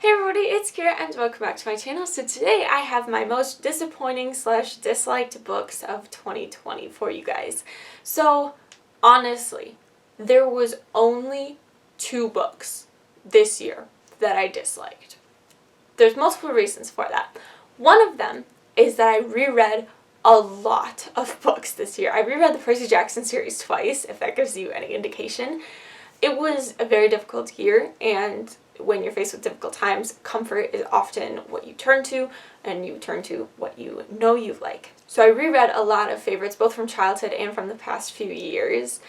Hey everybody, it's Kira and welcome back to my channel. So today I have my most disappointing / disliked books of 2020 for you guys. So honestly, there was only 2 books this year that I disliked. There's multiple reasons for that. One of them is that I reread a lot of books this year. I reread the Percy Jackson series twice, if that gives you any indication. It was a very difficult year, and when you're faced with difficult times, comfort is often what you turn to, and you turn to what you know you like. So I reread a lot of favorites, both from childhood and from the past few years,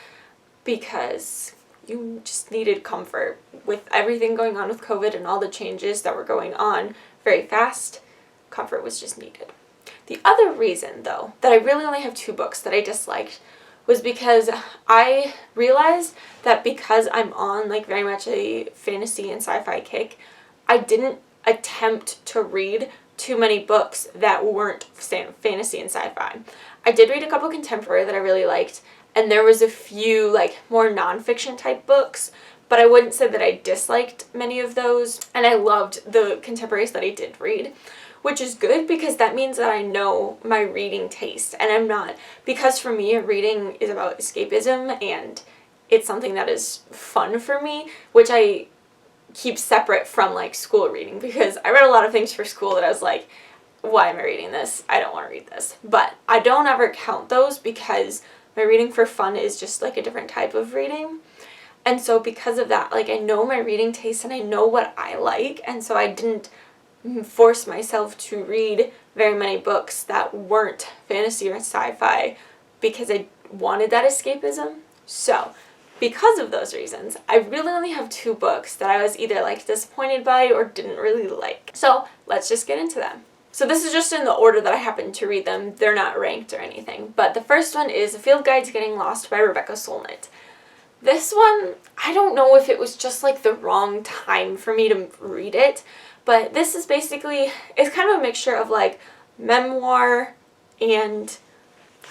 because you just needed comfort. With everything going on with COVID and all the changes that were going on very fast, comfort was just needed. The other reason, though, that I really only have 2 books that I disliked was because I realized that because I'm on very much a fantasy and sci-fi kick, I didn't attempt to read too many books that weren't fantasy and sci-fi. I did read a couple contemporary that I really liked, and there was a few more nonfiction type books, but I wouldn't say that I disliked many of those, and I loved the contemporaries that I did read. Which is good because that means that I know my reading taste, and I'm not, because for me reading is about escapism and it's something that is fun for me, which I keep separate from school reading, because I read a lot of things for school that I was like, why am I reading this? I don't want to read this. But I don't ever count those because my reading for fun is just a different type of reading. And so because of that, I know my reading taste and I know what I like, and so I didn't force myself to read very many books that weren't fantasy or sci-fi because I wanted that escapism. So, because of those reasons, I really only have 2 books that I was either disappointed by or didn't really like. So, let's just get into them. So this is just in the order that I happened to read them. They're not ranked or anything. But the first one is A Field Guide to Getting Lost by Rebecca Solnit. This one, I don't know if it was just the wrong time for me to read it, but this is basically, it's kind of a mixture of memoir and,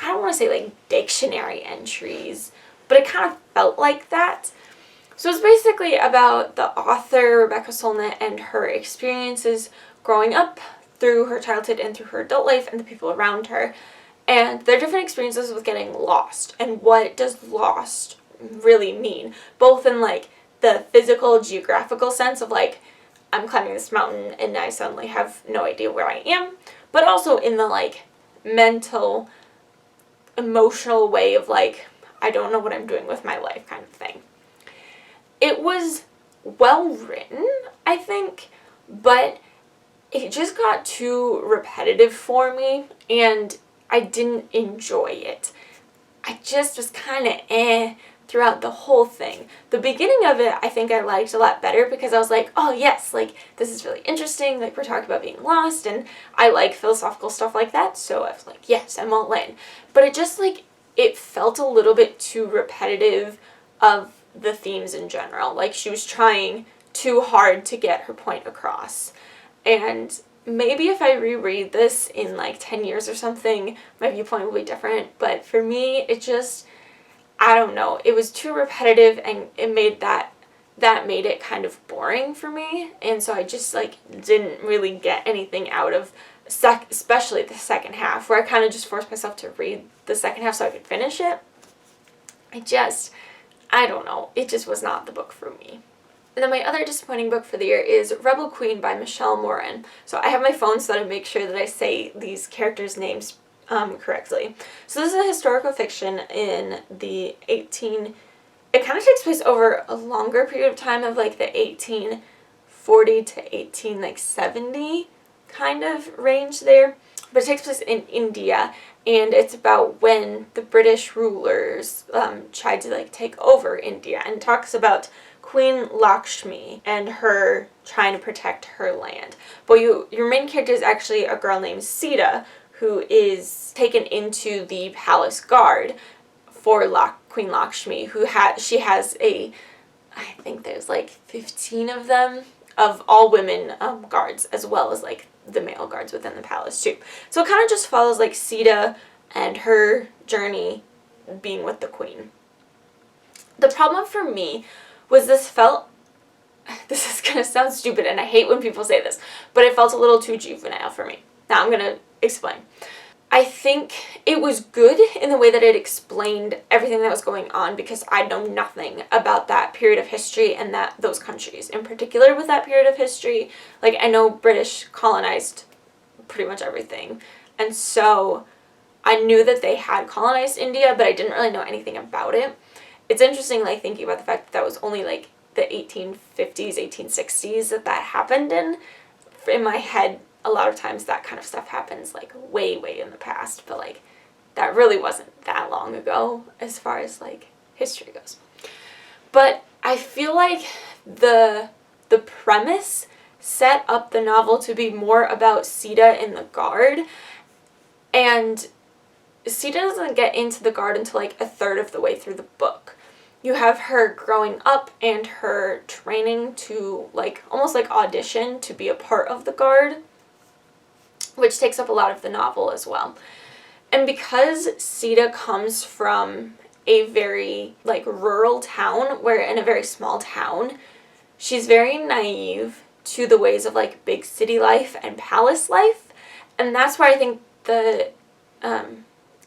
I don't want to say dictionary entries, but it kind of felt like that. So it's basically about the author, Rebecca Solnit, and her experiences growing up through her childhood and through her adult life and the people around her, and their different experiences with getting lost, and what does lost really mean, both in the physical, geographical sense of I'm climbing this mountain and I suddenly have no idea where I am, but also in the mental, emotional way of I don't know what I'm doing with my life kind of thing. It was well written, I think, but it just got too repetitive for me and I didn't enjoy it. I just was kind of throughout the whole thing. The beginning of it, I think I liked a lot better because I was like, oh yes, this is really interesting, we're talking about being lost, and I like philosophical stuff like that, so I was like, yes, I'm all in. But it just, it felt a little bit too repetitive of the themes in general. She was trying too hard to get her point across. And maybe if I reread this in 10 years or something, my viewpoint will be different, but for me, it just, I don't know, it was too repetitive, and it made that made it kind of boring for me, and so I just didn't really get anything out of especially the second half, where I kind of just forced myself to read the second half so I could finish it. I don't know, it just was not the book for me. And then my other disappointing book for the year is Rebel Queen by Michelle Morin. So I have my phone so that I make sure that I say these characters' names correctly. So this is a historical fiction in the it kind of takes place over a longer period of time of the 1840 to 1870 kind of range there. But it takes place in India, and it's about when the British rulers tried to take over India, and talks about Queen Lakshmi and her trying to protect her land. But your main character is actually a girl named Sita, who is taken into the palace guard for Queen Lakshmi, she has I think there's 15 of them, of all women guards, as well as the male guards within the palace too. So it kind of just follows Sita and her journey being with the queen. The problem for me was this felt this is gonna sound stupid and I hate when people say this, but it felt a little too juvenile for me. Now I'm gonna explain. I think it was good in the way that it explained everything that was going on because I know nothing about that period of history and those countries. In particular with that period of history, like I know British colonized pretty much everything. And so I knew that they had colonized India, but I didn't really know anything about it. It's interesting, like, thinking about the fact that that was only, like, the 1850s, 1860s that happened in. In my head, a lot of times that kind of stuff happens, like, way, way in the past. But, like, that really wasn't that long ago as far as, like, history goes. But I feel like the premise set up the novel to be more about Sita in the Guard. And Sita doesn't get into the Guard until, like, a third of the way through the book. You have her growing up and her training to, like, almost like audition to be a part of the Guard, which takes up a lot of the novel as well. And because Sita comes from a very, like, rural town, where in a very small town, she's very naive to the ways of, like, big city life and palace life. And that's where I think the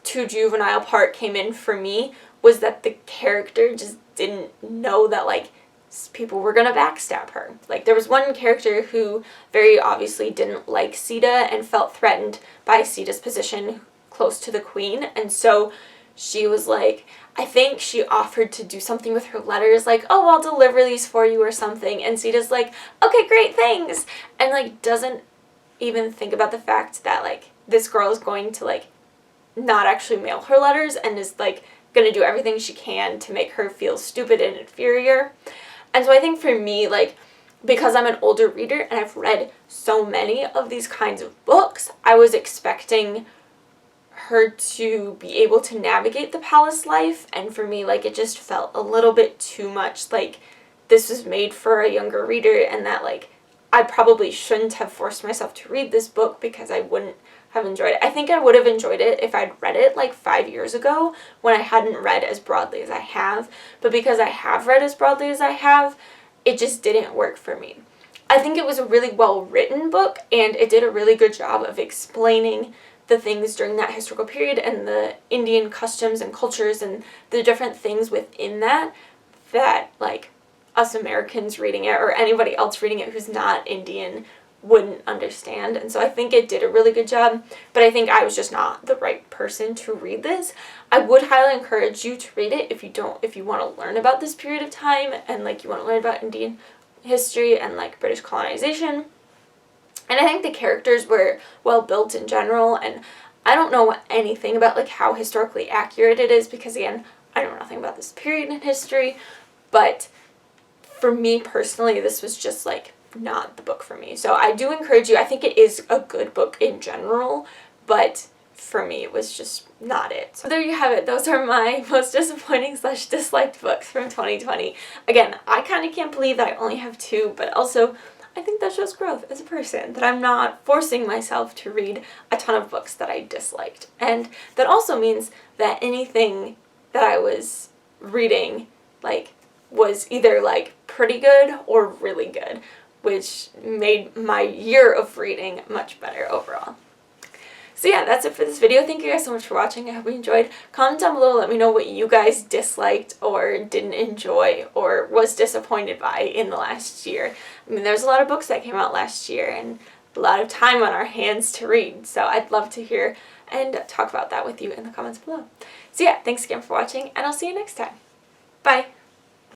too juvenile part came in for me, was that the character just didn't know that, like, people were gonna backstab her. Like, there was one character who very obviously didn't like Sita and felt threatened by Sita's position close to the queen, and so she was like, I think she offered to do something with her letters, like, oh, I'll deliver these for you or something, and Sita's like, okay, great, thanks, and, like, doesn't even think about the fact that, like, this girl is going to, like, not actually mail her letters and is, like, gonna do everything she can to make her feel stupid and inferior. And so I think for me, like, because I'm an older reader and I've read so many of these kinds of books, I was expecting her to be able to navigate the palace life, and for me, like, it just felt a little bit too much like this was made for a younger reader, and that, like, I probably shouldn't have forced myself to read this book because I wouldn't have enjoyed it. I think I would have enjoyed it if I'd read it like 5 years ago when I hadn't read as broadly as I have, but because I have read as broadly as I have, it just didn't work for me. I think it was a really well written book, and it did a really good job of explaining the things during that historical period and the Indian customs and cultures and the different things within that like us Americans reading it or anybody else reading it who's not Indian wouldn't understand. And so I think it did a really good job, but I think I was just not the right person to read this. I would highly encourage you to read it if you want to learn about this period of time and, like, you want to learn about Indian history and, like, British colonization. And I think the characters were well built in general, and I don't know anything about, like, how historically accurate it is because, again, I know nothing about this period in history, but for me personally, this was just, like, not the book for me. So I do encourage you. I think it is a good book in general, but for me, it was just not it. So there you have it. Those are my most disappointing / disliked books from 2020. Again, I kind of can't believe that I only have 2, but also I think that shows growth as a person, that I'm not forcing myself to read a ton of books that I disliked. And that also means that anything that I was reading, like, was either, like, pretty good or really good, which made my year of reading much better overall. So yeah, that's it for this video. Thank you guys so much for watching. I hope you enjoyed. Comment down below, let me know what you guys disliked or didn't enjoy or was disappointed by in the last year. I mean, there's a lot of books that came out last year and a lot of time on our hands to read, so I'd love to hear and talk about that with you in the comments below. So yeah, thanks again for watching, and I'll see you next time. Bye!